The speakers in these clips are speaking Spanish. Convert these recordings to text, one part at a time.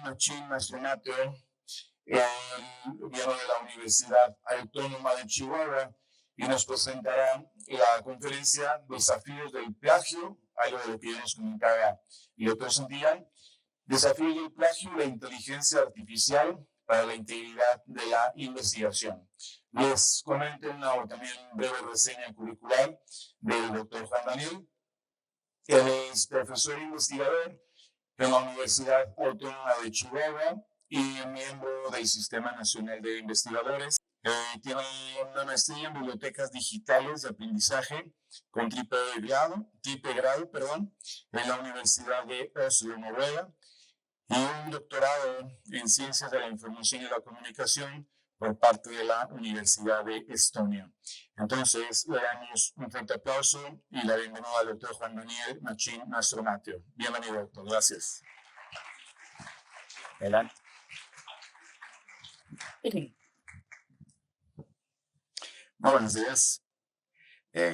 Machín Mastronato, viene de la Universidad Autónoma de Chihuahua y nos presentará la conferencia Desafíos del Plagio, algo de lo que ya nos comentaba el otro día. Desafíos del plagio y la inteligencia artificial para la integridad de la investigación. Les comento una también breve reseña curricular del doctor Juan Daniel. Él es profesor e investigador en la Universidad Autónoma de Chihuahua y miembro del Sistema Nacional de Investigadores. Tiene una maestría en bibliotecas digitales de aprendizaje con triple grado, en la Universidad de Oslo, Noruega, y un doctorado en Ciencias de la Información y la Comunicación por parte de la Universidad de Estonia. Entonces, le damos un fuerte aplauso y la bienvenida al doctor Juan Daniel Machín Mastronato. Bienvenido, doctor. Gracias. Adelante. Muy buenos días.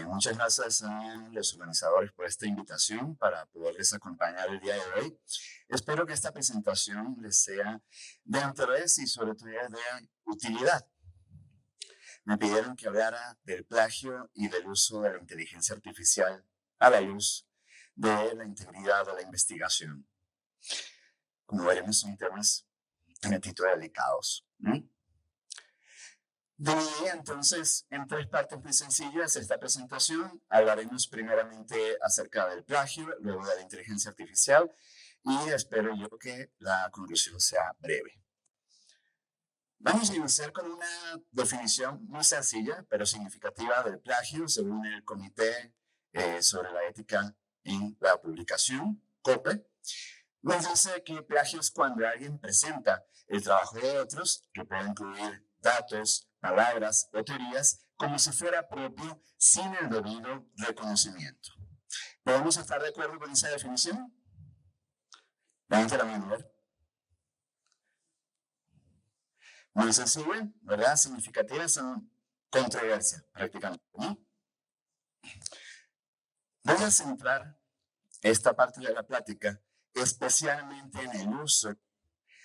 Muchas gracias a los organizadores por esta invitación para poderles acompañar el día de hoy. Espero que esta presentación les sea de interés y sobre todo de utilidad. Me pidieron que hablara del plagio y del uso de la inteligencia artificial a la luz de la integridad de la investigación. Como veremos, son temas un poquito delicados. Dividí entonces en tres partes muy sencillas esta presentación. Hablaremos primeramente acerca del plagio, luego de la inteligencia artificial y espero yo que la conclusión sea breve. Vamos a iniciar con una definición muy sencilla pero significativa del plagio según el Comité sobre la Ética en la Publicación, COPE. Nos dice que plagio es cuando alguien presenta el trabajo de otros, que puede incluir datos, palabras o teorías, como si fuera propio sin el debido reconocimiento. ¿Podemos estar de acuerdo con esa definición? Levante la mano, ¿verdad? Muy sencilla, ¿verdad? Significativa, son controversia, prácticamente, ¿no? Voy a centrar esta parte de la plática especialmente en el uso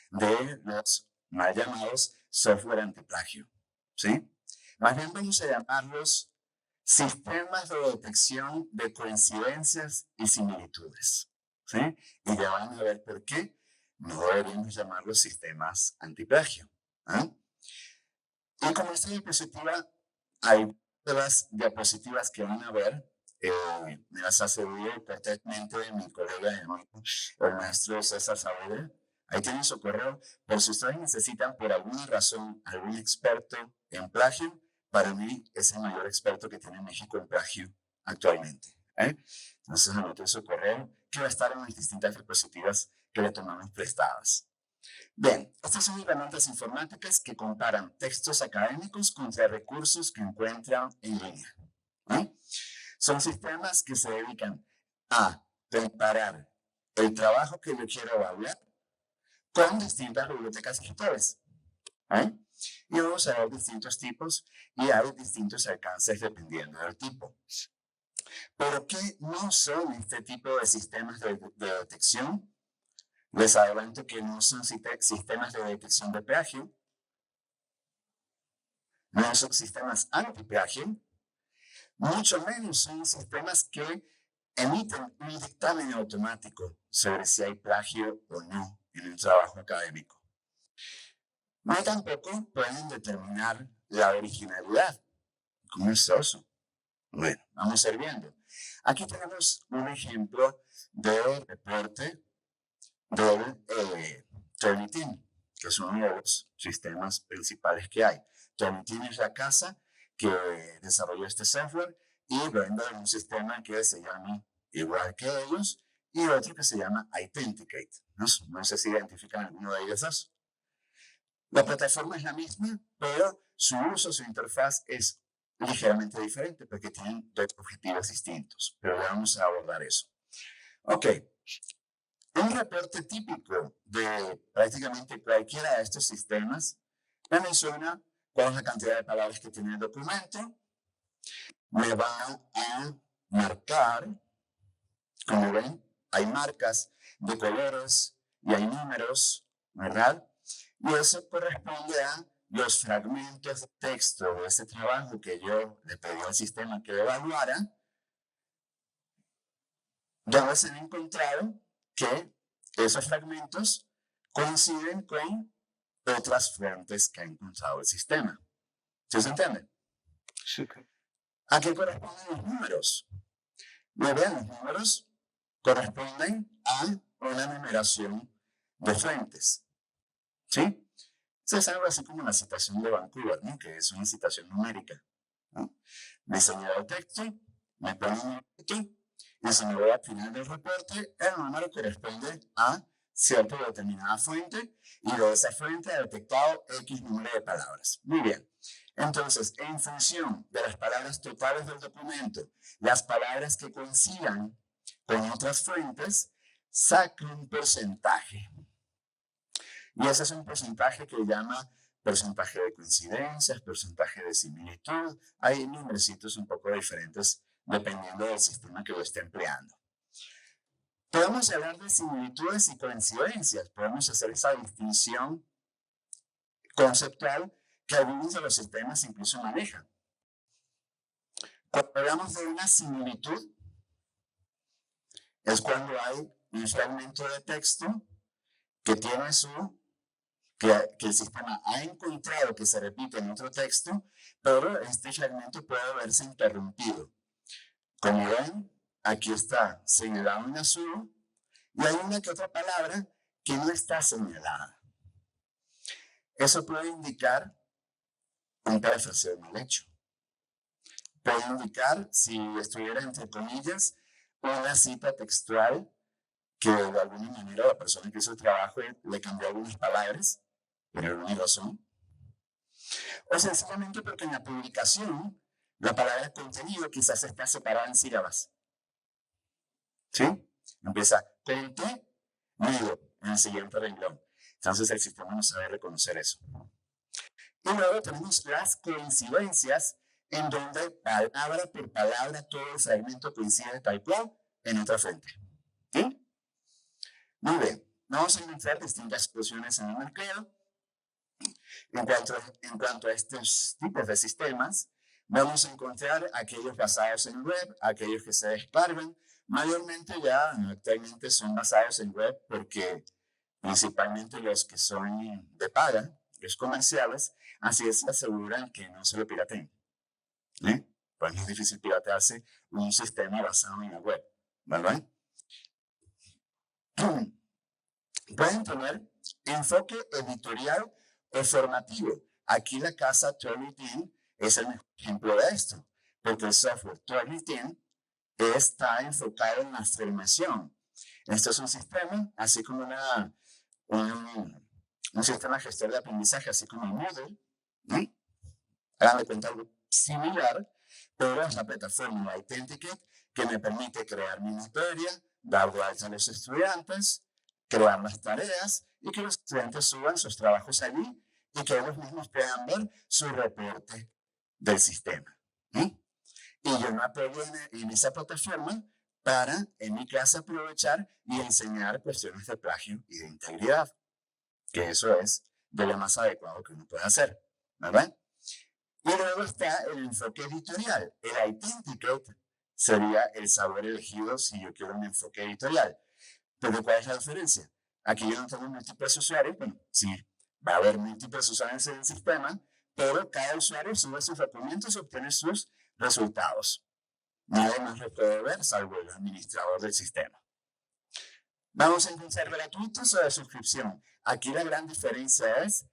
de los mal llamados software antiplagio, ¿sí? Más bien vamos a llamarlos sistemas de detección de coincidencias y similitudes, ¿sí? Y ya van a ver por qué no deberíamos llamarlos sistemas antiplagio. Y como esta diapositiva, hay las diapositivas que van a ver, me las aseguré perfectamente de mi colega, el maestro César Saavedra. Ahí tienen su correo. Por si ustedes necesitan por alguna razón algún experto en plagio, para mí es el mayor experto que tiene México en plagio actualmente. Entonces anoté su correo, que va a estar en las distintas diapositivas que le tomamos prestadas. Bien, estas son herramientas informáticas que comparan textos académicos contra recursos que encuentran en línea. Son sistemas que se dedican a comparar el trabajo que yo quiero evaluar con distintas bibliotecas digitales. Y vamos a ver distintos tipos y hay distintos alcances dependiendo del tipo. ¿Pero qué no son este tipo de sistemas de detección? Les adelanto que no son sistemas de detección de plagio, no son sistemas antiplagio, mucho menos son sistemas que emiten un dictamen automático sobre si hay plagio o no en un trabajo académico. No tampoco pueden determinar la originalidad. ¿Cómo es eso? Bueno, vamos a ir viendo. Aquí tenemos un ejemplo de reporte del Turnitin, que es uno de los sistemas principales que hay. Turnitin es la casa que desarrolló este software y vende un sistema que se llama igual que ellos y otro que se llama Authenticate. No sé si identifican alguno de ellos dos. La plataforma es la misma, pero su uso, su interfaz es ligeramente diferente porque tienen dos objetivos distintos, pero vamos a abordar eso. Ok. Un reporte típico de prácticamente cualquiera de estos sistemas me menciona cuál es la cantidad de palabras que tiene el documento, me va a marcar, como ven, hay marcas de colores y hay números ¿verdad? Y eso corresponde a los fragmentos de texto de ese trabajo que yo le pedí al sistema que evaluara, donde se han encontrado que esos fragmentos coinciden con otras fuentes que ha encontrado el sistema. ¿Sí se entiende? Sí. ¿A qué corresponden los números? Muy bien, los números corresponden a una numeración de fuentes. ¿Sí? Eso es algo así como la citación de Vancouver, ¿no? Que es una citación numérica, ¿no? Me señala el texto, me pone un número, y si me voy al final del reporte, el número corresponde a cierta determinada fuente, y de esa fuente he detectado X número de palabras. Muy bien. Entonces, en función de las palabras totales del documento, las palabras que coincidan con otras fuentes, saca un porcentaje. Y ese es un porcentaje que llama porcentaje de coincidencias, porcentaje de similitud. Hay numeritos un poco diferentes dependiendo del sistema que lo esté empleando. Podemos hablar de similitudes y coincidencias. Podemos hacer esa distinción conceptual que algunos de los sistemas incluso manejan. Cuando hablamos de una similitud, es cuando hay un fragmento de texto que tiene que el sistema ha encontrado que se repite en otro texto, pero este fragmento puede verse interrumpido. Como ven, aquí está señalado en azul, y hay una que otra palabra que no está señalada. Eso puede indicar un parafraseo mal hecho. Puede indicar, si estuviera entre comillas, una cita textual que de alguna manera la persona que hizo el trabajo le cambió algunas palabras, por alguna razón. O sencillamente porque en la publicación la palabra contenido quizás está separada en sílabas. ¿Sí? Empieza contenido en el siguiente renglón. Entonces el sistema no sabe reconocer eso. Y luego tenemos las coincidencias, en donde palabra por palabra todo el fragmento coincide tal cual en otra fuente. ¿Sí? Muy bien. Vamos a encontrar distintas expresiones en el mercado. En cuanto a estos tipos de sistemas, vamos a encontrar aquellos basados en web, aquellos que se descargan. Mayormente ya actualmente son basados en web porque principalmente los que son de paga, los comerciales, así se aseguran que no se lo pirateen. Pues es difícil piratearse un sistema basado en la web, ¿verdad? Pueden tener enfoque editorial o formativo. Aquí la casa Turnitin es el mejor ejemplo de esto, porque el software Turnitin está enfocado en la formación. Esto es un sistema, así como un sistema gestor de aprendizaje, así como Moodle, hagan de cuenta algo similar, pero es la plataforma Authenticate que me permite crear mi materia, dar de alta a los estudiantes, crear las tareas y que los estudiantes suban sus trabajos allí y que ellos mismos puedan ver su reporte del sistema. Y yo me apoyo en esa plataforma para, en mi clase, aprovechar y enseñar cuestiones de plagio y de integridad, que eso es de lo más adecuado que uno puede hacer, ¿verdad? Y luego está el enfoque editorial. El Authenticate sería el sabor elegido si yo quiero un enfoque editorial. Pero ¿cuál es la diferencia? Aquí yo no tengo múltiples usuarios, bueno, sí, va a haber múltiples usuarios en el sistema, pero cada usuario sube sus documentos y obtiene sus resultados. Nadie más lo puede ver, salvo el administrador del sistema. Vamos a encontrar gratuitos o de suscripción. Aquí la gran diferencia es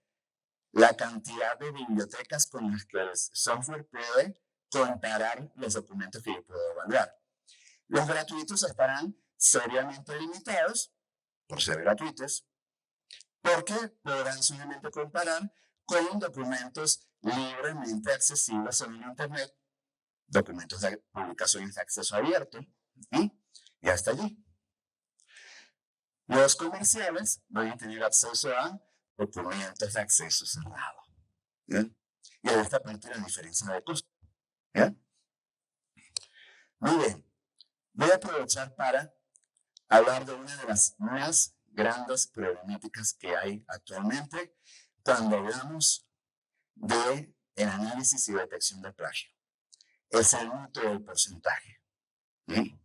la cantidad de bibliotecas con las que el software puede comparar los documentos que yo puedo evaluar. Los gratuitos estarán seriamente limitados, por ser gratuitos, porque podrán solamente comparar con documentos libremente accesibles en Internet, documentos de publicaciones de acceso abierto, y hasta allí. Los comerciales van a tener acceso a documentos de acceso cerrado. ¿Bien? Y de esta parte la diferencia de costo. ¿Bien? Muy bien. Voy a aprovechar para hablar de una de las más grandes problemáticas que hay actualmente cuando hablamos de el análisis y detección de plagio. Es el mito del porcentaje. ¿Sí?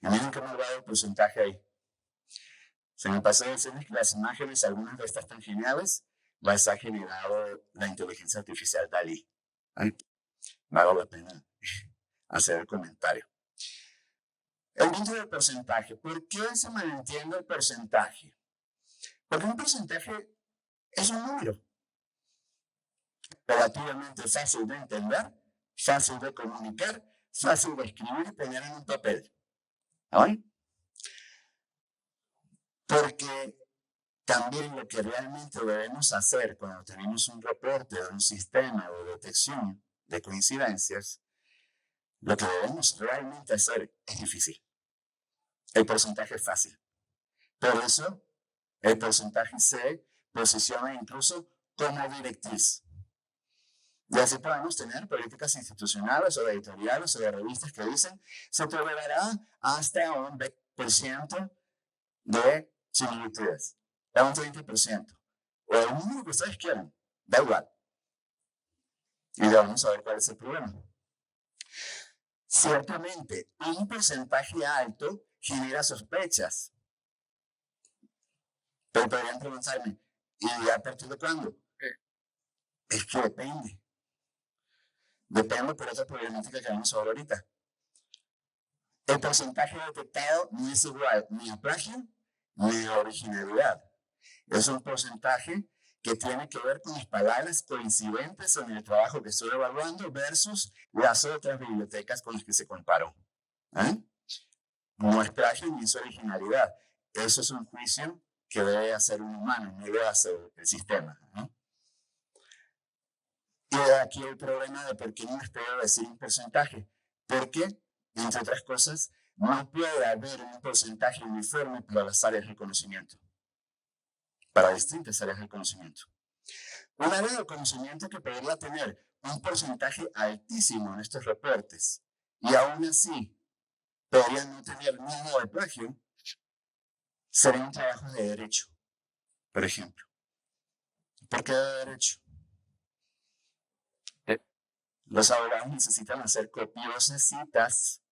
Y miren qué malvado el porcentaje ahí. Se me pasó a decirles que las imágenes, algunas de estas tan geniales, las ha generado la inteligencia artificial DALL-E. Vale la pena hacer el comentario. El mito del porcentaje. ¿Por qué se malentiende el porcentaje? Porque un porcentaje es un número relativamente fácil de entender, fácil de comunicar, fácil de escribir y poner en un papel. ¿Hoy? Porque también lo que realmente debemos hacer cuando tenemos un reporte de un sistema de detección de coincidencias, lo que debemos realmente hacer es difícil. El porcentaje es fácil. Por eso, el porcentaje se posiciona incluso como directriz. Y así podemos tener políticas institucionales o editoriales o de revistas que dicen se tolerará hasta un 20% de similitudes, a un 30%, o el número que ustedes quieran, da igual. Y debemos saber cuál es el problema. Ciertamente, un porcentaje alto genera sospechas. Pero podrían preguntarme, ¿y a partir de cuándo? Es que depende. Depende por otra problemática que vamos a ver ahorita. El porcentaje detectado no es igual ni a plagio ni a originalidad. Es un porcentaje que tiene que ver con las palabras coincidentes en el trabajo que estoy evaluando versus las otras bibliotecas con las que se comparó. No es plagio ni es originalidad. Eso es un juicio que debe hacer un humano, no debe hacer el sistema. Y de aquí el problema de por qué no espero decir un porcentaje. Porque, entre otras cosas, no puede haber un porcentaje uniforme para las áreas de conocimiento, para distintas áreas del conocimiento. Una área de conocimiento que podría tener un porcentaje altísimo en estos reportes y aún así podría no tener ningún de plagio, sería un trabajo de derecho, por ejemplo. ¿Por qué de derecho? Los abogados necesitan hacer copiosas citas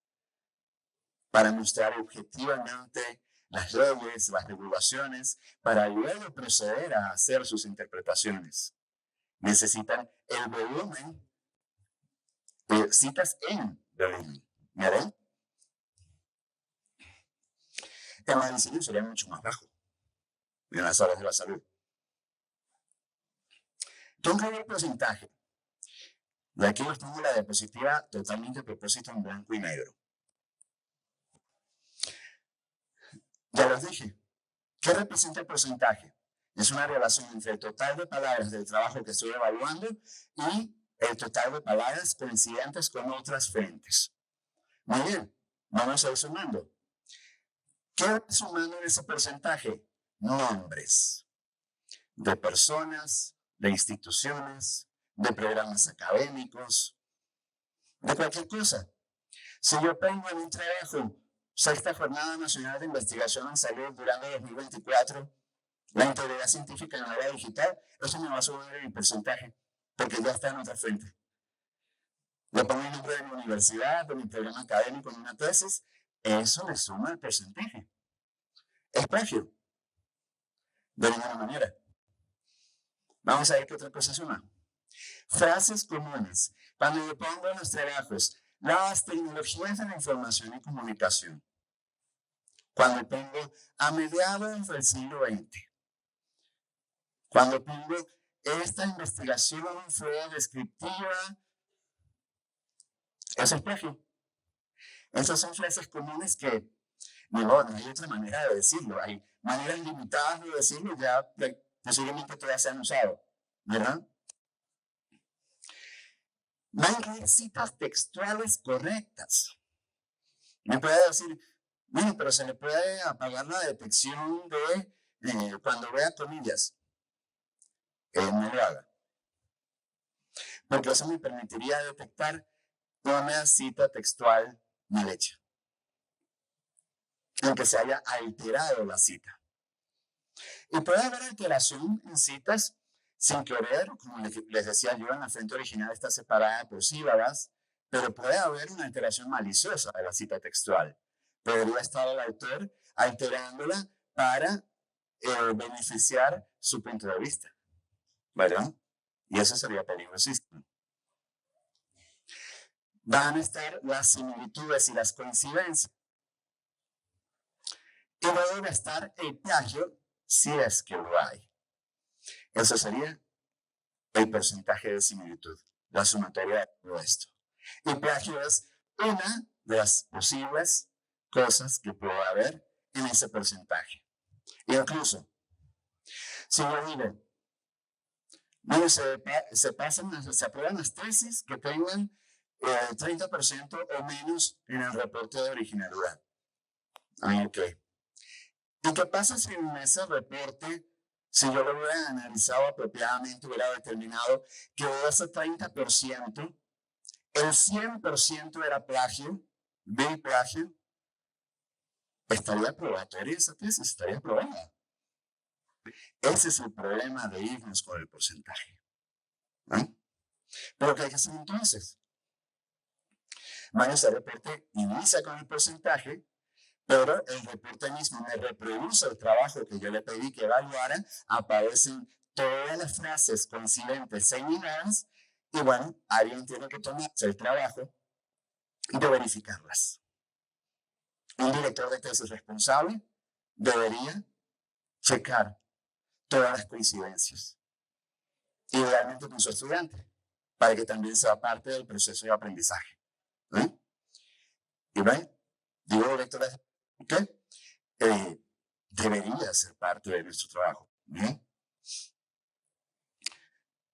para mostrar objetivamente las leyes, las regulaciones, para luego proceder a hacer sus interpretaciones. Necesitan el volumen de citas en volumen. ¿Miren? El medicina sería mucho más bajo en las áreas de la salud. ¿Dónde hay el porcentaje? De aquí les tengo la diapositiva totalmente a propósito en blanco y negro. Ya les dije, ¿qué representa el porcentaje? Es una relación entre el total de palabras del trabajo que estoy evaluando y el total de palabras coincidentes con otras fuentes. Muy bien, vamos a ir sumando. ¿Qué va sumando en ese porcentaje? Nombres de personas, de instituciones, de programas académicos, de cualquier cosa. Si yo pongo en un trabajo Sexta Jornada Nacional de Investigación en Salud durante 2024, la integridad científica en la era digital, eso me va a subir el porcentaje, porque ya está en otra fuente. Le pongo el nombre de mi universidad, de mi programa académico en una tesis, eso le suma el porcentaje. Es plagio. De ninguna manera. Vamos a ver qué otra cosa suma. Frases comunes. Cuando yo pongo en los trabajos las tecnologías de la información y comunicación, cuando pongo a mediados del siglo XX, cuando pongo esta investigación fue descriptiva, eso es plagio. Esas son frases comunes que, no hay otra manera de decirlo, hay maneras limitadas de decirlo, ya posiblemente todas se han usado, ¿verdad? Van a requerir citas textuales correctas. Me puede decir, bueno, pero se le puede apagar la detección de cuando vea comillas. No lo haga. Porque eso me permitiría detectar una cita textual mal hecha. en que se haya alterado la cita. Y puede haber alteración en citas sin querer, como les decía yo, en la fuente original está separada por sílabas, pero puede haber una alteración maliciosa de la cita textual. Podría estar el autor alterándola para beneficiar su punto de vista, ¿verdad? Y eso sería peligrosísimo. Van a estar las similitudes y las coincidencias. Y luego va a estar el plagio, si es que lo hay. Eso sería el porcentaje de similitud, la sumatoria de todo esto. El plagio es una de las posibles cosas que puede haber en ese porcentaje. Incluso, si yo digo, bueno, se aprueban las tesis que tengan 30% o menos en el reporte de originalidad. Ok. ¿Y qué pasa si en ese reporte, si yo lo hubiera analizado apropiadamente, hubiera determinado que de ese 30%, el 100% era plagio, vil plagio? Estaría probatoria esa tesis, estaría aprobada. Ese es el problema de irnos con el porcentaje, ¿no? Pero ¿qué hay que hacer entonces? Bueno, ese reporte inicia con el porcentaje, pero el reporte mismo me reproduce el trabajo que yo le pedí que evaluara, aparecen todas las frases coincidentes señaladas, y bueno, alguien tiene que tomarse el trabajo de verificarlas. Un director de tesis responsable debería checar todas las coincidencias, idealmente con su estudiante, para que también sea parte del proceso de aprendizaje. ¿Eh? Y bueno, digo director de que debería ser parte de nuestro trabajo. ¿Eh?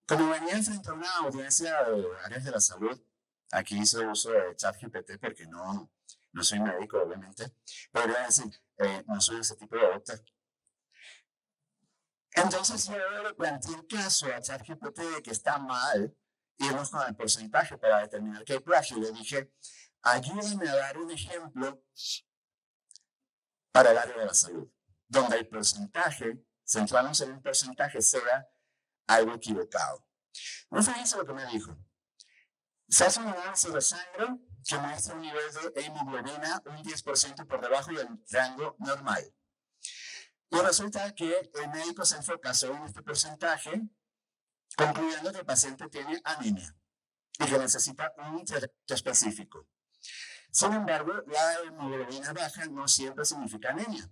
Como venía enfrente a una audiencia de áreas de la salud, aquí hice uso de ChatGPT porque no soy médico, obviamente, podría decir, no soy ese tipo de doctor. Entonces yo le planteé el caso a ChatGPT de que está mal irnos con el porcentaje para determinar que hay plagio. Le dije, ayúdame a dar un ejemplo para el área de la salud, donde el porcentaje, centrarnos en un porcentaje, sea algo equivocado. No fíjense lo que me dijo. Se hace un análisis de sangre que muestra un nivel de hemoglobina un 10% por debajo del rango normal. Y resulta que el médico se enfoca solo en este porcentaje, concluyendo que el paciente tiene anemia y que necesita un tratamiento específico. Sin embargo, la hemoglobina baja no siempre significa anemia.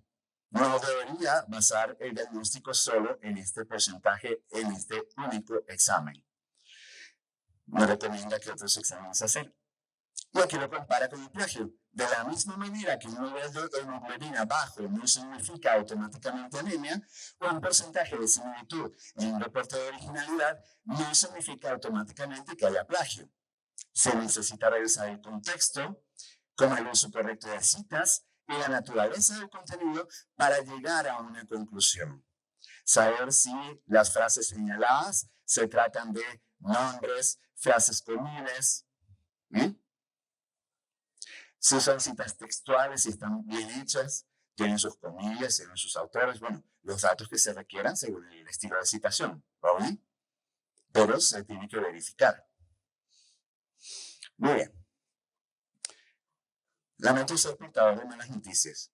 No debería basar el diagnóstico solo en este porcentaje, en este único examen. Me recomienda que otros exámenes hacer. Y aquí lo compara con el plagio. De la misma manera que un nivel de hemoglobina bajo no significa automáticamente anemia, o un porcentaje de similitud en un reporte de originalidad no significa automáticamente que haya plagio. Se necesita revisar el contexto, como el uso correcto de citas y la naturaleza del contenido para llegar a una conclusión. Saber si las frases señaladas se tratan de nombres, frases comunes, si son citas textuales, si están bien hechas, tienen sus comillas, tienen sus autores, bueno, los datos que se requieran según el estilo de citación, ¿vale? Pero se tiene que verificar. Muy bien. Lamento ser portador de malas noticias.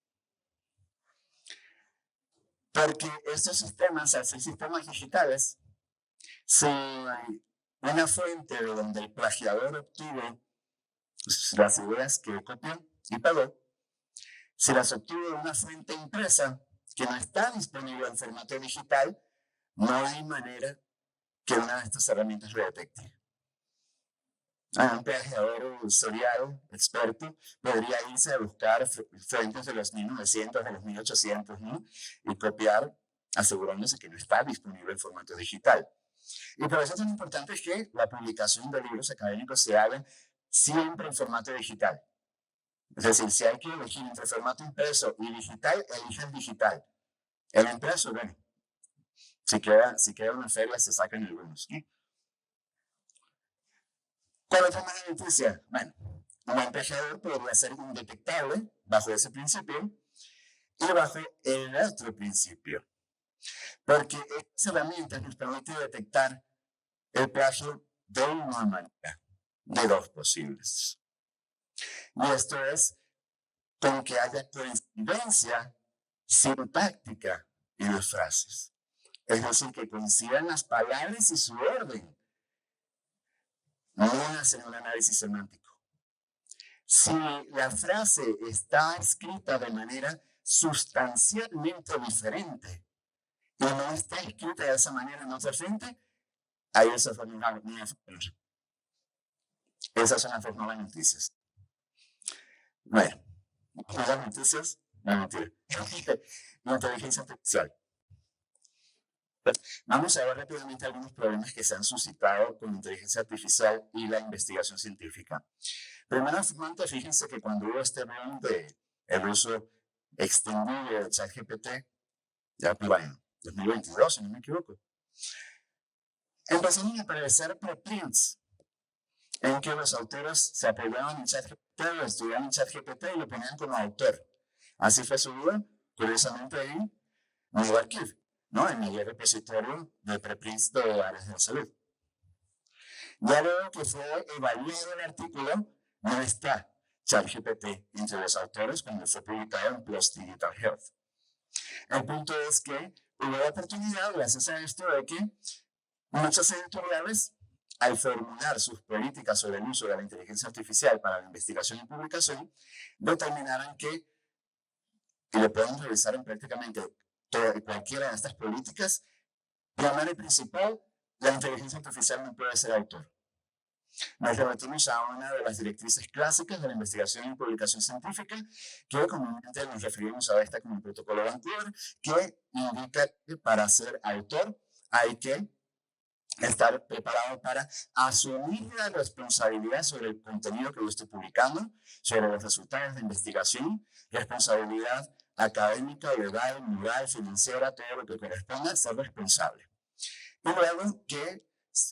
Porque estos sistemas, al ser sistemas digitales, si una fuente de donde el plagiador obtuvo las ideas que copió y pegó, si las obtuvo de una fuente impresa que no está disponible en formato digital, no hay manera que una de estas herramientas lo detecte. Un plagiador serial, experto, podría irse a buscar fuentes de los 1900, de los 1800, ¿no? Y copiar, asegurándose que no está disponible en formato digital. Y por eso es tan importante que la publicación de libros académicos se haga siempre en formato digital. Es decir, si hay que elegir entre formato impreso y digital, elijan digital. El impreso, bueno, si queda una feria, se sacan algunos. ¿Cuál es la mala noticia? Bueno, un plagiador podría ser indetectable bajo ese principio y bajo el otro principio, porque esta herramienta nos permite detectar el plagio de una manera, de dos posibles. Y esto es con que haya coincidencia sintáctica en las frases. Es decir, que coincidan las palabras y su orden. No hacen un análisis semántico. Si la frase está escrita de manera sustancialmente diferente y no está escrita de esa manera en otra fuente, ahí esa fue una fórmula. Esas son las fórmulas de noticias. Bueno, las noticias, no mentira. La inteligencia artificial. Vamos a ver rápidamente algunos problemas que se han suscitado con la inteligencia artificial y la investigación científica. Primeramente, fíjense que cuando hubo este boom del uso extendido de ChatGPT, ya en 2022, si no me equivoco, empezaron a aparecer preprints en que los autores se apoyaban en ChatGPT, lo estudiaban en ChatGPT y lo ponían como autor. Así fue su vida, curiosamente, en NewArchive, ¿no? En el repositorio de preprints de áreas de la salud. Ya luego que fue evaluado el artículo, no está ChatGPT entre los autores cuando fue publicado en PLOS Digital Health. El punto es que hubo la oportunidad, gracias a esto, de que muchas editoriales, al formular sus políticas sobre el uso de la inteligencia artificial para la investigación y publicación, determinaran que, y lo podemos revisar en prácticamente cualquiera de estas políticas, primero y principal, la inteligencia artificial no puede ser autor. Nos remitimos a una de las directrices clásicas de la investigación y publicación científica, que comúnmente nos referimos a esta como el protocolo Vancouver, que indica que para ser autor hay que estar preparado para asumir la responsabilidad sobre el contenido que yo estoy publicando, sobre los resultados de investigación, responsabilidad académica, legal, moral, financiera, todo lo que corresponda a ser responsable. Y luego que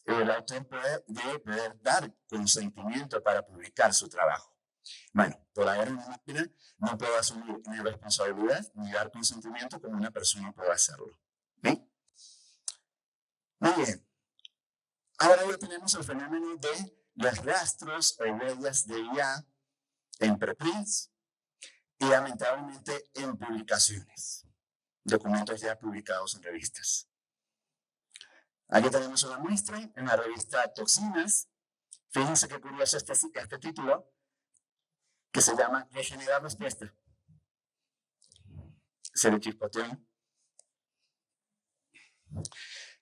el autor debe poder dar consentimiento para publicar su trabajo. Bueno, por ahora en una máquina no puedo asumir ni responsabilidad ni dar consentimiento como una persona puede hacerlo. ¿Sí? Muy bien. Ahora ya tenemos el fenómeno de los rastros o huellas de IA en preprints y lamentablemente en publicaciones, documentos ya publicados en revistas. Aquí tenemos una muestra en la revista Toxinas. Fíjense qué curioso este título, que se llama Regenerar respuesta. Se le chispoteó.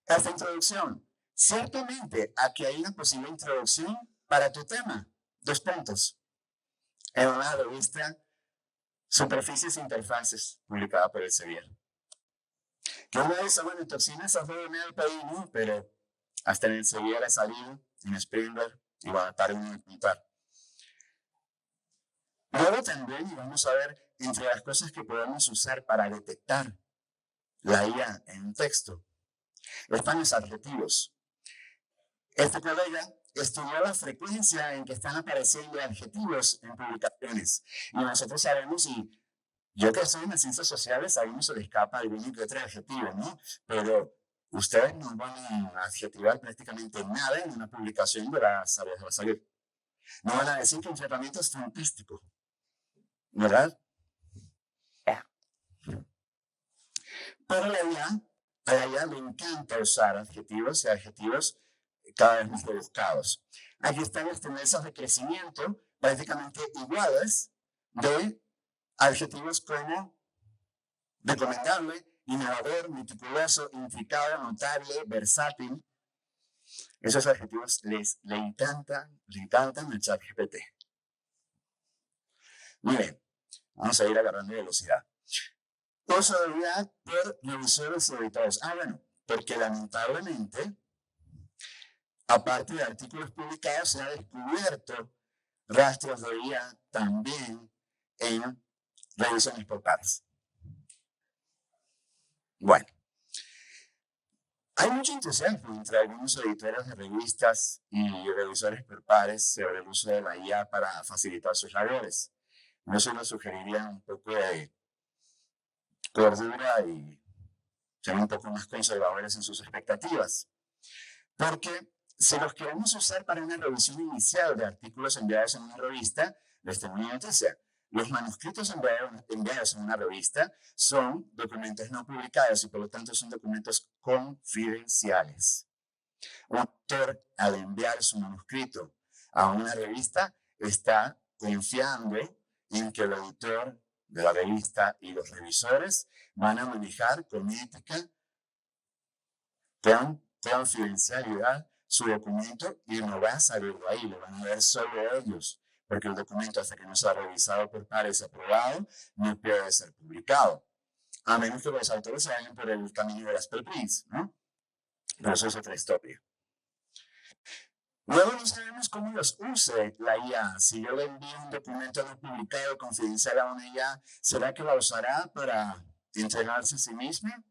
Esta introducción. Ciertamente, aquí hay una posible introducción para tu tema. 2 puntos. En una revista Superficies e Interfaces, publicada por Elsevier. Que uno dice, bueno, Toxinas es de medio país, ¿no? Pero hasta en Elsevier ha salido, en Springer, y va a estar uno de contar. Luego también, y vamos a ver, entre las cosas que podemos usar para detectar la IA en un texto, están los adjetivos. Este colega estudió la frecuencia en que están apareciendo adjetivos en publicaciones. Y nosotros sabemos, y yo que soy en las ciencias sociales, a uno se le escapa alguno que otro adjetivo, ¿no? Pero ustedes no van a adjetivar prácticamente nada en una publicación de las áreas de la salud. No van a decir que un tratamiento es fantástico, ¿verdad? Pero a la IA le encanta usar adjetivos y adjetivos cada vez más rebuscados. Aquí están las tendencias de crecimiento prácticamente iguales de adjetivos como recomendable, innovador, meticuloso, intricado, notable, versátil. Esos adjetivos le encantan al ChatGPT. Muy bien, vamos a ir agarrando velocidad. Uso de IA por revisores y editores. Bueno, porque lamentablemente, aparte de artículos publicados, se ha descubierto rastros de IA también en revisiones por pares. Bueno, hay mucho entusiasmo entre algunos editores de revistas y revisores por pares sobre el uso de la IA para facilitar sus labores. Yo solo sugeriría un poco de cordura y ser un poco más conservadores en sus expectativas. Porque si los queremos usar para una revisión inicial de artículos enviados en una revista, les tengo una noticia. Los manuscritos enviados en una revista son documentos no publicados y por lo tanto son documentos confidenciales. Un autor, al enviar su manuscrito a una revista, está confiando en que el editor de la revista y los revisores van a manejar con ética, con confidencialidad su documento y no va a salir de ahí, lo van a ver solo ellos, porque el documento hasta que no sea revisado por pares y aprobado no puede ser publicado, a menos que los autores se vayan por el camino de las preprints, ¿no? Pero eso es otra historia. Luego no sabemos cómo los use la IA. Si yo le envío un documento no publicado confidencial a una IA, ¿será que la usará para entregarse a sí misma?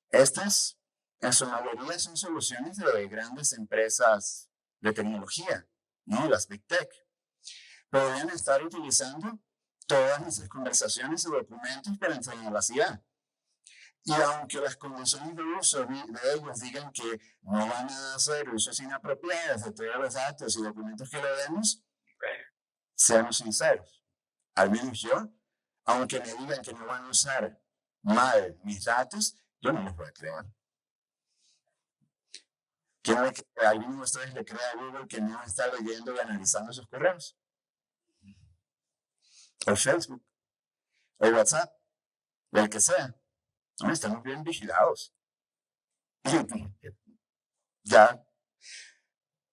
Estas, en su mayoría, son soluciones de grandes empresas de tecnología, ¿no? Las Big Tech. Podrían estar utilizando todas nuestras conversaciones y documentos para entregar la IA. Y aunque las condiciones de uso de ellos digan que no van a hacer usos inapropiados de todos los datos y documentos que le demos, seamos sinceros. Al menos yo, aunque me digan que no van a usar mal mis datos, yo no les voy a creer. ¿Alguno de ustedes le cree a Google que no está leyendo y analizando sus correos? O Facebook, o WhatsApp, o el que sea. No, estamos bien vigilados. Ya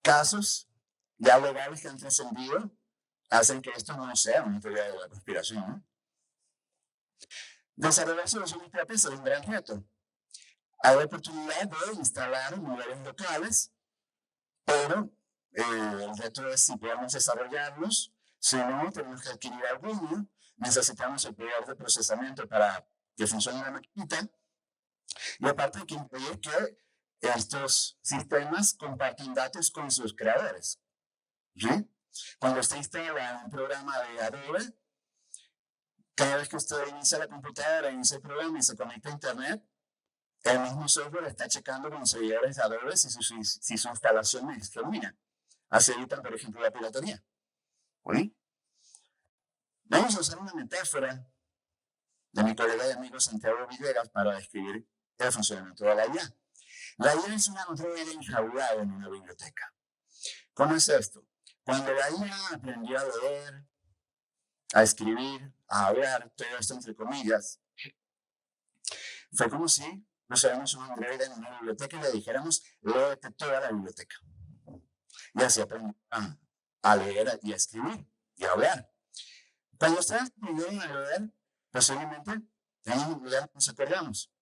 casos ya legales que han trascendido hacen que esto no sea una teoría de la conspiración, ¿no? Desarrollar soluciones propias es un gran reto. Hay la oportunidad de instalar modelos locales, pero el reto es si podemos desarrollarlos. Si no, tenemos que adquirir alguno. Necesitamos el poder de procesamiento para que funcione la maquinita. Y aparte hay que impedir que estos sistemas comparten datos con sus creadores. ¿Sí? Cuando usted instala un programa de Adobe, cada vez que usted inicia la computadora, inicia el programa y se conecta a Internet, el mismo software está checando con los servidores de Adobe si su instalación es genuina. Así evitan, por ejemplo, la piratería. ¿Sí? Vamos a usar una metáfora de mi colega y amigo Santiago Villegas para describir el funcionamiento de la IA. La IA es una androide enjaulada en una biblioteca. ¿Cómo es esto? Cuando la IA aprendió a leer, a escribir, a hablar, todo esto entre comillas, fue como si pusiéramos un androide en una biblioteca y le dijéramos, léete toda la biblioteca. Y así aprendió a leer y a escribir y a hablar. Cuando ustedes aprendieron a leer, posiblemente nos acordamos.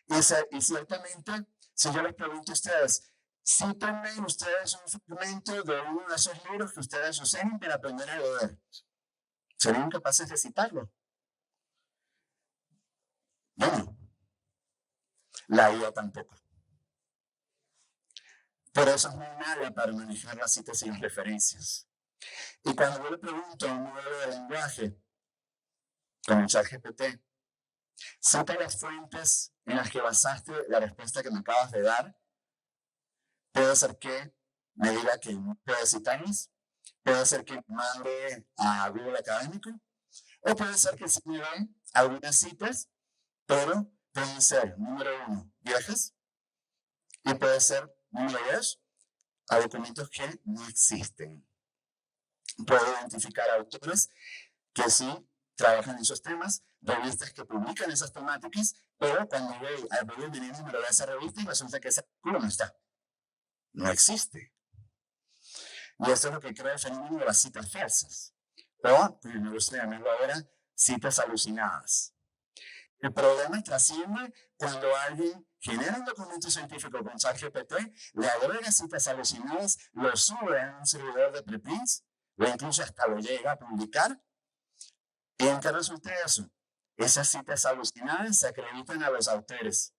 Y ciertamente, si yo les pregunto a ustedes, cítenme ustedes un fragmento de uno de esos libros que ustedes usen para aprender a leer. ¿Serían capaces de citarlo? Bueno, la IA tampoco. Pero eso es muy mala para manejar las citas y las referencias. Y cuando yo le pregunto a un modelo de lenguaje, como ChatGPT, cita las fuentes en las que basaste la respuesta que me acabas de dar, puede ser que me diga que no puede citarlas, puede ser que mande a Google Académico, o puede ser que sí me dé algunas citas, pero pueden ser, número 1, viejas, y puede ser, número 2, a documentos que no existen. Puedo identificar autores que sí trabajan en esos temas, revistas que publican esas temáticas, pero cuando voy al volumen y número de esa revista, resulta que ese artículo no está. No existe. Y esto es lo que crea el fenómeno de las citas falsas. O, como me gusta llamarlo ahora, citas alucinadas. El problema trasciende cuando alguien genera un documento científico con ChatGPT, le agrega citas alucinadas, lo sube a un servidor de preprints, o incluso hasta lo llega a publicar. ¿Y en qué resulta eso? Esas citas alucinadas se acreditan a los autores.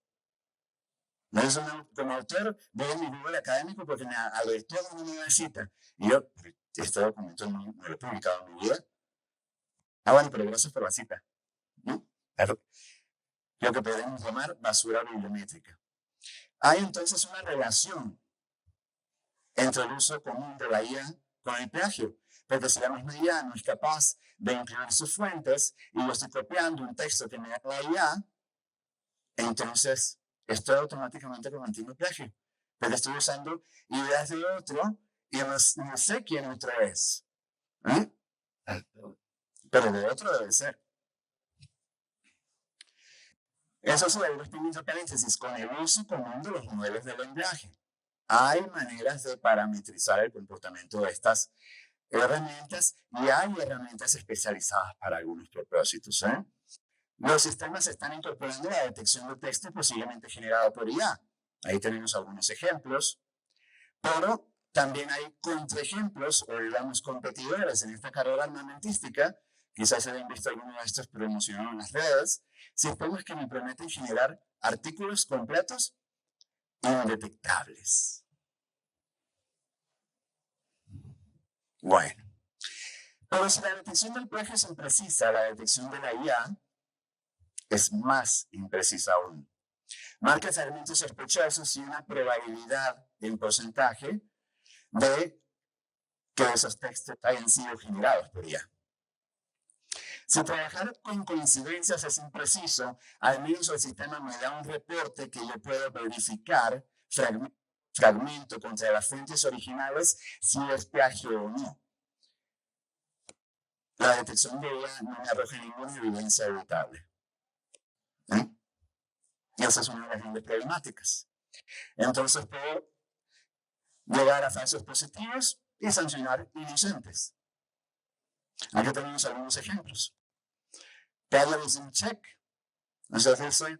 No es como autor, voy a mi Google académico porque me alertó de una nueva cita. Y yo, este documento no lo he publicado en mi vida. Ah, bueno, pero gracias por la cita, ¿no? Lo que podemos llamar basura bibliométrica. Hay entonces una relación entre el uso común de la IA con el plagio, porque si la misma IA no es capaz de incluir sus fuentes y yo estoy copiando un texto que me da la IA, entonces estoy automáticamente cometiendo plagio, porque estoy usando ideas de otro y no sé quién otro es. ¿Eh? Pero de otro debe ser. Eso se debe entre paréntesis con el uso común de los modelos de lenguaje. Hay maneras de parametrizar el comportamiento de estas herramientas y hay herramientas especializadas para algunos propósitos. Los sistemas están incorporando la detección de texto posiblemente generado por IA. Ahí tenemos algunos ejemplos, pero también hay contraejemplos o digamos competidores en esta carrera armamentística. Quizás se hayan visto algunos de estos promocionados en las redes. Sistemas que me permiten generar artículos completos indetectables. Bueno, pero si la detección del plagio es imprecisa, la detección de la IA es más imprecisa aún. Marca elementos sospechosos y una probabilidad en porcentaje de que esos textos hayan sido generados por IA. Si trabajar con coincidencias es impreciso, al menos el sistema me da un reporte que yo puedo verificar fragmento contra las fuentes originales si es plagio o no. La detección de IA no me arroja ninguna evidencia evitable. Y esa es una de las grandes problemáticas. Entonces puedo llegar a falsos positivos y sancionar inocentes. Aquí tenemos algunos ejemplos. Parallelism check. Entonces,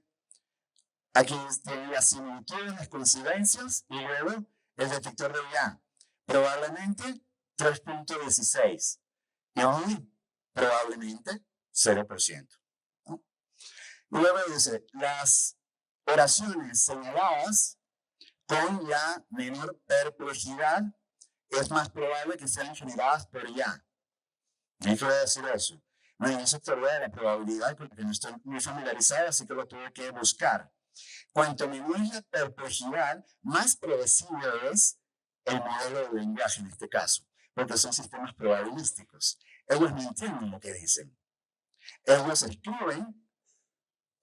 aquí tiene las similitudes, las coincidencias y luego el detector de IA. Probablemente 3.16 y hoy probablemente 0%. ¿No? Y luego dice, las oraciones señaladas con la menor perplejidad es más probable que sean generadas por IA. ¿Qué quiere decir eso? Bueno, eso teoría de la probabilidad porque no estoy muy familiarizado, así que lo tuve que buscar. Cuanto menor es la perplejidad, más predecible es el modelo de lenguaje en este caso, porque son sistemas probabilísticos. Ellos no entienden lo que dicen. Ellos escriben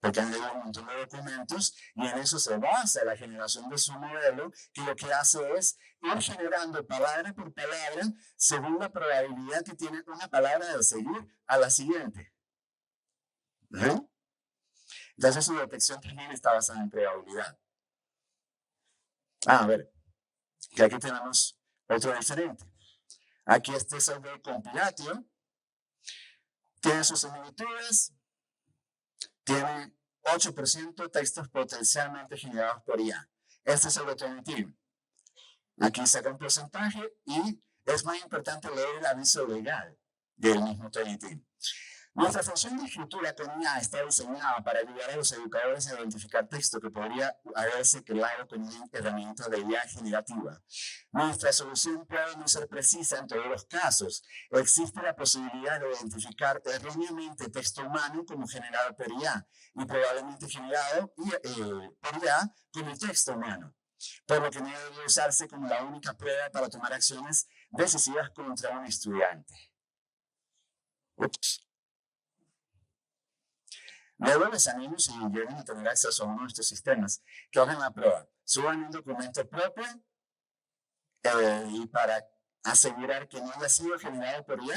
porque han leído un montón de documentos y en eso se basa la generación de su modelo, que lo que hace es ir generando palabra por palabra según la probabilidad que tiene una palabra de seguir a la siguiente. Entonces su detección también está basada en probabilidad. A ver, que aquí tenemos otro diferente. Aquí este es el de compilation. Tiene sus similitudes. Tiene 8% textos potencialmente generados por IA. Este es el alternativo. Aquí saca un porcentaje y es más importante leer el aviso legal del mismo alternativo. Nuestra función de escritura con IA está diseñada para ayudar a los educadores a identificar texto que podría haberse creado con una herramienta de IA generativa. Nuestra solución puede no ser precisa en todos los casos. Existe la posibilidad de identificar erróneamente texto humano como generado por IA y probablemente generado por IA como texto humano, por lo que no debe usarse como la única prueba para tomar acciones decisivas contra un estudiante. Ups. Luego les animo, si quieren a tener acceso a uno de estos sistemas, que hagan la prueba. Suban un documento propio y para asegurar que no haya sido generado por IA,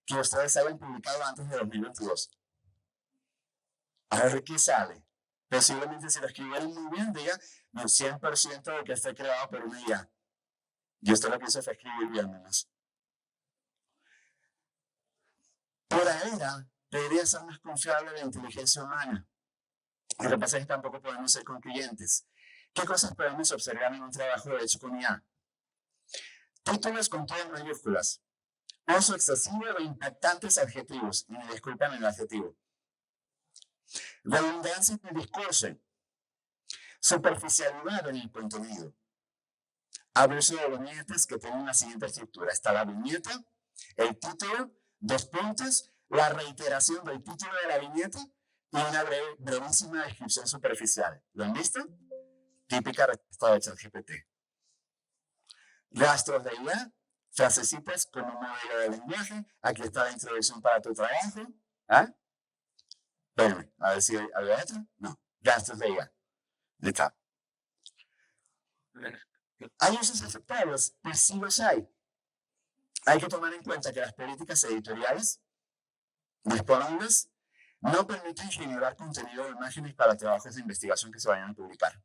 que ustedes hayan publicado antes de 2022. A ver qué sale. Posiblemente si lo escribieron muy bien, diga no, 100% de que esté creado por una IA. Y esto lo que hizo fue escribir bien menos. Por ahora, debería ser más confiable la inteligencia humana. Lo que pasa es que tampoco podemos ser concluyentes. ¿Qué cosas podemos observar en un trabajo hecho con IA? Títulos con todas mayúsculas. Uso excesivo de impactantes adjetivos. Y me disculpan el adjetivo. Redundancia en el discurso. Superficialidad en el contenido. Abuso de viñetas que tienen la siguiente estructura. Está la viñeta, el título, 2 puntos, la reiteración del título de la viñeta y una brevísima descripción superficial. ¿Lo han visto? Típica respuesta de ChatGPT. Rastros de IA, frasecitas con un modelo de lenguaje. Aquí está la introducción para tu trabajo. ¿Ah? Espérame, a ver si había otro. No, rastros de IA. Listo. ¿Hay usos aceptables? Pues sí los hay. Hay que tomar en cuenta que las políticas editoriales disponibles no permiten generar contenido de imágenes para trabajos de investigación que se vayan a publicar.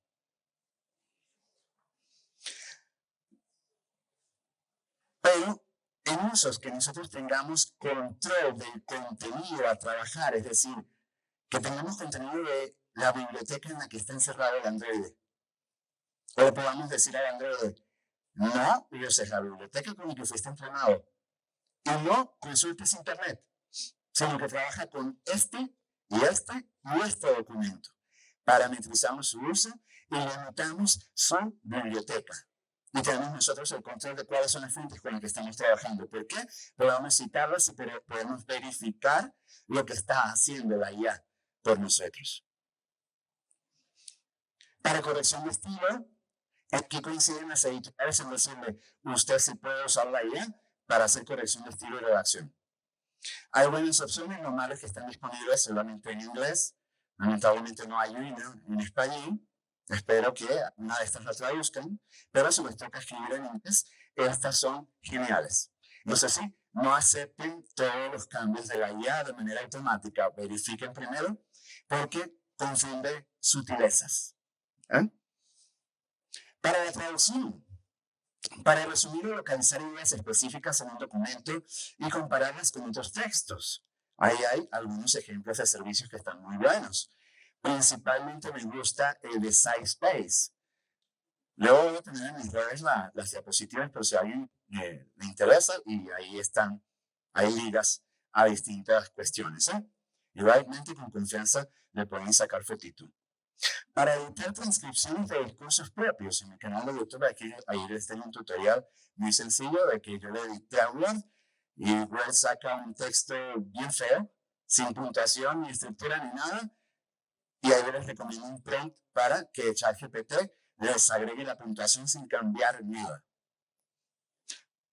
Pero en usos que nosotros tengamos control del contenido a trabajar, es decir, que tengamos contenido de la biblioteca en la que está encerrado el androide. O le podamos decir al androide, no uses la biblioteca con la que fuiste entrenado. Y no consultes internet, sino que trabaja con este y este documento. Parametrizamos su uso y limitamos su biblioteca. Y tenemos nosotros el control de cuáles son las fuentes con las que estamos trabajando. ¿Por qué? Podemos citarlas y podemos verificar lo que está haciendo la IA por nosotros. Para corrección de estilo, aquí coinciden las editoriales en decirle, usted sí puede usar la IA para hacer corrección de estilo y redacción. Hay buenas opciones, lo malo es que están disponibles solamente en inglés. Lamentablemente no hay una en español. Espero que una de estas la traduzcan, pero si les toca escribir en inglés, estas son geniales. Entonces sí, no acepten todos los cambios de la IA de manera automática. Verifiquen primero, porque confunde sutilezas. Para la traducción, para resumir o localizar ideas específicas en un documento y compararlas con otros textos. Ahí hay algunos ejemplos de servicios que están muy buenos. Principalmente me gusta el de SciSpace. Luego voy a tener en mis redes las diapositivas, pero si a alguien le interesa, y ahí están, hay ligas a distintas cuestiones. Igualmente, con confianza, le pueden sacar fotito. Para editar transcripciones de discursos propios, en mi canal de YouTube, ahí les tengo un tutorial muy sencillo de que yo le edité a Word y Word saca un texto bien feo, sin puntuación ni estructura ni nada, y ahí les recomiendo un prompt para que ChatGPT les agregue la puntuación sin cambiar nada.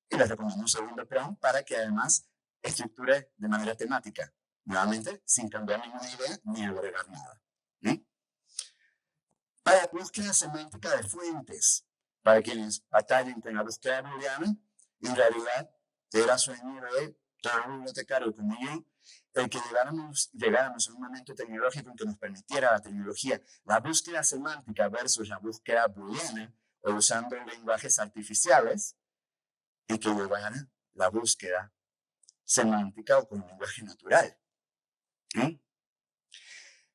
Y les recomiendo un segundo prompt para que además estructure de manera temática, nuevamente sin cambiar ninguna idea ni agregar nada. Para búsqueda semántica de fuentes, para quienes batallen con la búsqueda booleana, en realidad era sueño de todo bibliotecario como yo, el que llegáramos a un momento tecnológico en que nos permitiera la tecnología la búsqueda semántica versus la búsqueda booleana, o usando lenguajes artificiales, y que llegara la búsqueda semántica o con lenguaje natural.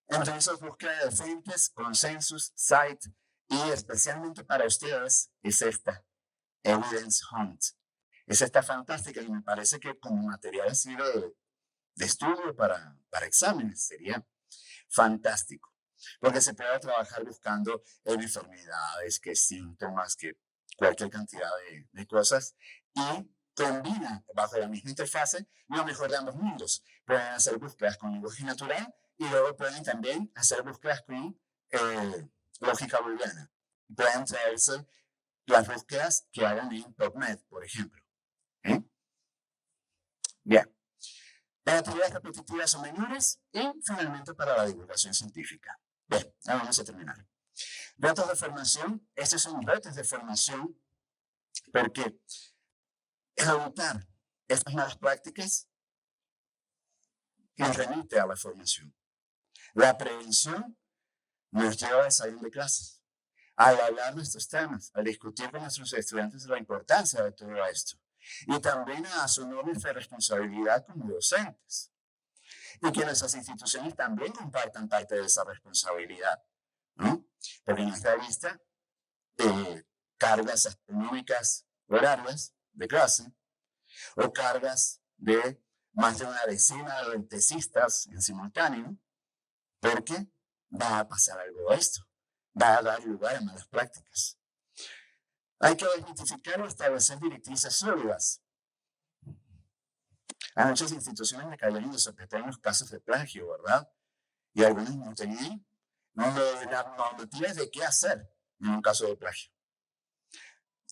Entonces, búsqueda de fuentes, consensus, site, y especialmente para ustedes es esta, Evidence Hunt. Es esta fantástica y me parece que como material así de estudio para exámenes sería fantástico, porque se puede trabajar buscando enfermedades, que síntomas, que cualquier cantidad de cosas, y combina bajo la misma interfase lo mejor de ambos mundos. Pueden hacer búsquedas con lenguaje natural y luego pueden también hacer búsquedas con lógica booleana. Pueden traerse las búsquedas que hagan en PubMed, por ejemplo. Bien. Para actividades repetitivas o menores y finalmente para la divulgación científica. Bien, ya vamos a terminar. Retos de formación. Estos son retos de formación porque ejecutar estas malas prácticas nos remite a la formación. La prevención nos lleva al salón de clases, al hablar nuestros temas, a discutir con nuestros estudiantes la importancia de todo esto y también a asumir nuestra responsabilidad como docentes y que nuestras instituciones también compartan parte de esa responsabilidad, ¿no? Porque en esta lista de cargas astronómicas horarias de clase o cargas de más de una decena de tesistas en simultáneo, porque va a pasar algo de esto, va a dar lugar a malas prácticas. Hay que identificar o establecer directrices sólidas. A muchas instituciones le cayeron de sopetón en los casos de plagio, ¿verdad? Y algunos no tenían normativas de qué hacer en un caso de plagio.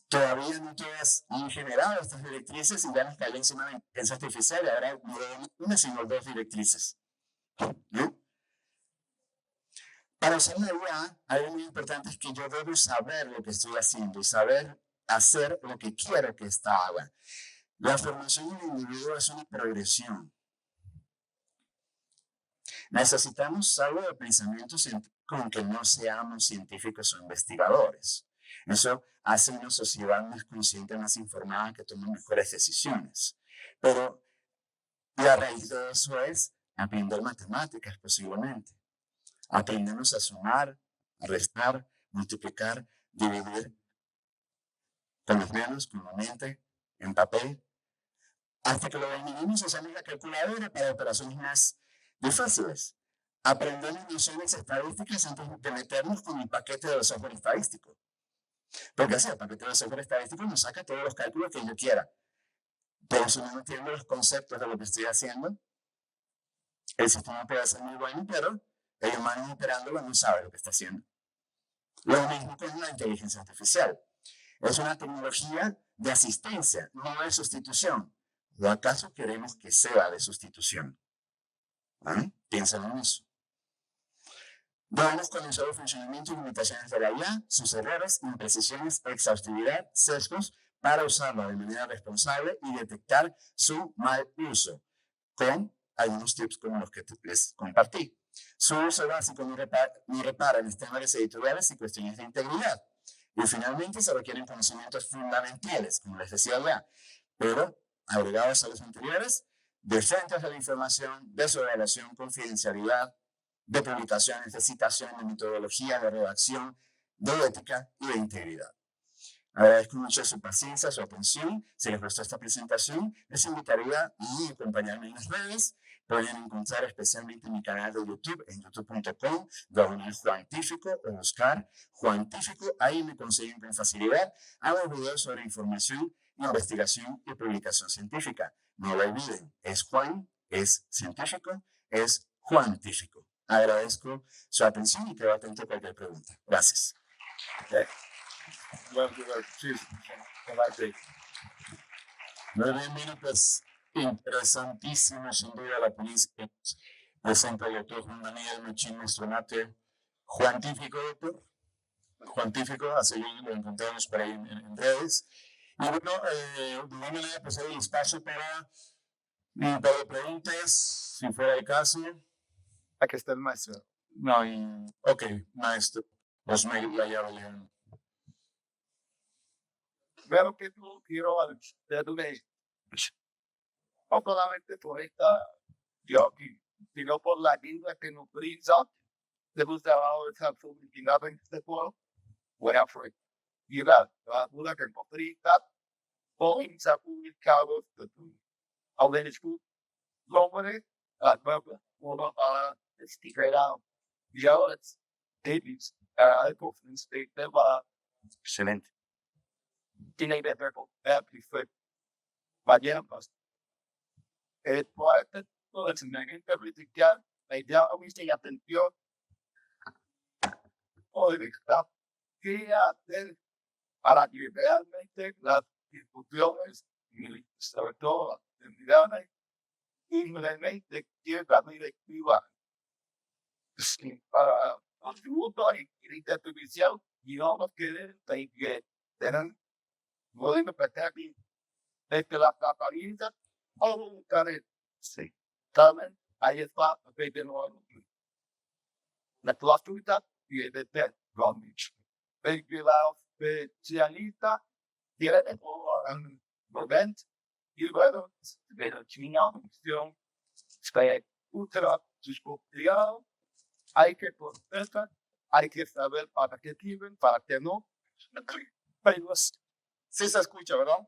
Todavía no todas han generado estas directrices y ya nos cayó encima de la inteligencia artificial y ahora no una sino dos directrices, ¿no? Para usar la IA, algo muy importante es que yo debo saber lo que estoy haciendo y saber hacer lo que quiero que esta haga. La formación del individuo es una progresión. Necesitamos algo de pensamiento científico aunque no seamos científicos o investigadores. Eso hace una sociedad más consciente, más informada, que tome mejores decisiones. Pero la raíz de eso es aprender matemáticas, posiblemente. Aprendemos a sumar, a restar, multiplicar, dividir con las manos, con la mente, en papel, hasta que lo dominamos usamos la calculadora para operaciones más difíciles. Aprendemos nociones estadísticas antes de meternos con el paquete de software estadístico. Porque así, el paquete de software estadístico nos saca todos los cálculos que yo quiera. Pero si no entiendo los conceptos de lo que estoy haciendo, el sistema puede ser muy bueno, pero el humano operándolo no sabe lo que está haciendo. Lo mismo con la inteligencia artificial. Es una tecnología de asistencia, no de sustitución. ¿O acaso queremos que sea de sustitución? Piensen en eso. Debemos conocer el funcionamiento y limitaciones de la IA, sus errores, imprecisiones, exhaustividad, sesgos, para usarla de manera responsable y detectar su mal uso, con algunos tips como los que les compartí. Su uso básico no repara en estándares editoriales y cuestiones de integridad. Y finalmente se requieren conocimientos fundamentales, como les decía ya, pero agregados a los anteriores, de fuentes de la información, de su relación, confidencialidad, de publicaciones, de citación, de metodología, de redacción, de ética y de integridad. Agradezco mucho su paciencia, su atención. Si les gustó esta presentación, les invitaría a acompañarme en las redes. Pueden encontrar especialmente mi canal de YouTube en youtube.com, Juantífico, o buscar Juantífico. Ahí me consiguen con facilidad. Hago videos sobre información, investigación y publicación científica. No lo olviden, es Juan, es científico, es Juantífico. Agradezco su atención y quedo atento a cualquier pregunta. Gracias. Okay. Muy bien, pues interesantísimo, sin duda, la ponencia presenta el doctor Juan Daniel Machín Mastronate, Juantífico, doctor. Juantífico, así lo encontramos por ahí en redes. Y bueno, de alguna manera, pues hay espacio para preguntas, si fuera el caso. Aquí está el maestro. No, ok, maestro. Pues me la llave, León. Veo que tú quiero de no solamente por esta, yo aquí, sino por la lengua que nos utiliza, de los trabajos de publicidad en este foro, voy a la duda que nos utiliza, por ser publicados de tu audience, nombres, las nuevas, uno a estirar, yo, Davis, algo en este tema. Excelente. Tiene que ver con fue mañana el poeta todo el sentimiento criticar la idea de la atención o de estar que hacer para que realmente las discusiones y sobre todo las actividades y realmente que la directiva para contributo y la televisión y no nos queden que tengan pueden empezar desde la capabilidad o buscar el sí. También ahí está de nuevo la gratuidad y el de Bromwich. El que la especialista tiene un momento y luego de la chinación se ultra desconfiado. Hay que contestar, hay que saber para qué sirven, para qué no. Pero sí se escucha, ¿verdad?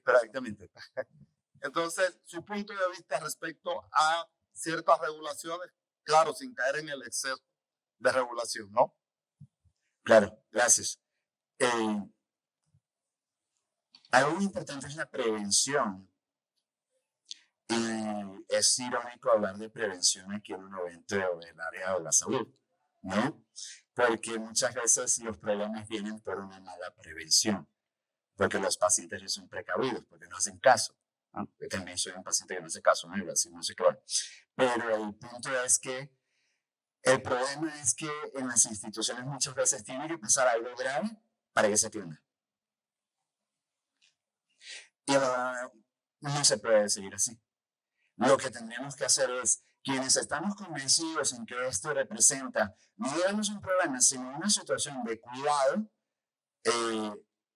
Prácticamente. Entonces, su punto de vista respecto a ciertas regulaciones, claro, sin caer en el exceso de regulación, ¿no? Claro, gracias. Algo muy importante es la prevención Y es irónico hablar de prevención aquí en un evento del área de la salud, ¿no? Porque muchas veces los problemas vienen por una mala prevención, porque los pacientes no son precavidos, porque no hacen caso. Yo también soy un paciente que no hace caso, ¿no? Así no sé qué. Pero el punto es que el problema es que en las instituciones muchas veces tiene que pasar algo grave para que se atienda. Y no se puede seguir así. Lo que tendríamos que hacer es, quienes estamos convencidos en que esto representa no digamos un problema, sino una situación de cuidado,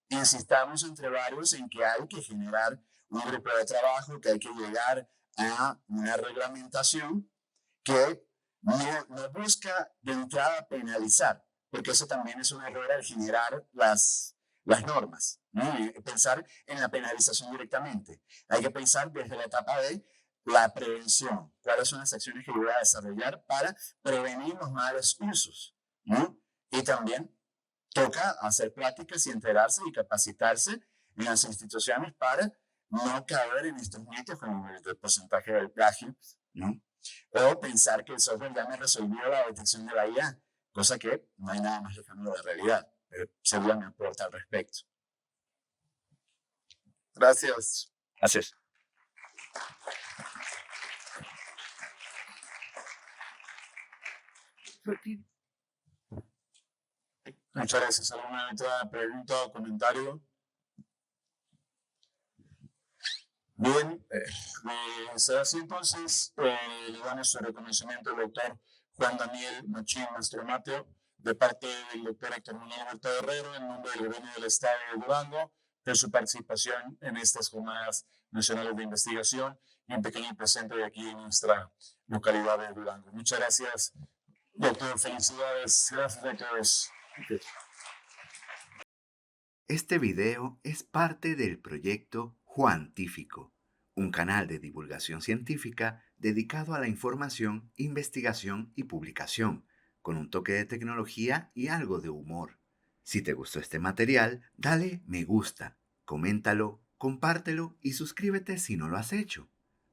insistamos entre varios en que hay que generar un grupo de trabajo, que hay que llegar a una reglamentación que no busca de entrada penalizar, porque eso también es un error al generar las normas, ¿no? Y pensar en la penalización directamente. Hay que pensar desde la etapa de la prevención, cuáles son las acciones que yo voy a desarrollar para prevenir los malos usos, ¿no? Y también toca hacer prácticas y enterarse y capacitarse en las instituciones para no caer en estos mitos como el porcentaje del plagio, ¿no? O pensar que el software ya me resolvió la detección de la IA, cosa que no hay nada más lejano de la realidad, pero seguro me aporta al respecto. Gracias. Gracias. Muchas gracias. ¿Alguna otra pregunta o comentario? Bien, será así entonces. Le damos su reconocimiento al doctor Juan Daniel Machín Mastromateo, de parte del doctor Héctor Manuel Huerta Herrero, en nombre del gobierno del Estado de Durango, por su participación en estas jornadas nacionales de investigación y un pequeño presente de aquí en nuestra localidad de Durango. Muchas gracias, doctor. Felicidades. Gracias a todos. Okay. Este video es parte del proyecto Juantífico, un canal de divulgación científica dedicado a la información, investigación y publicación, con un toque de tecnología y algo de humor. Si te gustó este material, dale me gusta, coméntalo, compártelo y suscríbete si no lo has hecho.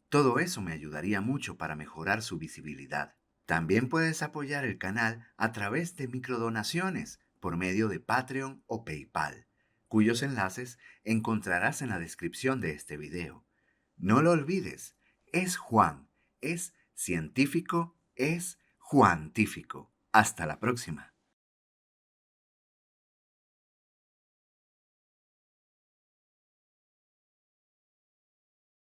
Todo eso me ayudaría mucho para mejorar su visibilidad. También puedes apoyar el canal a través de microdonaciones por medio de Patreon o PayPal, cuyos enlaces encontrarás en la descripción de este video. No lo olvides, es Juan, es científico, es Juantífico. Hasta la próxima.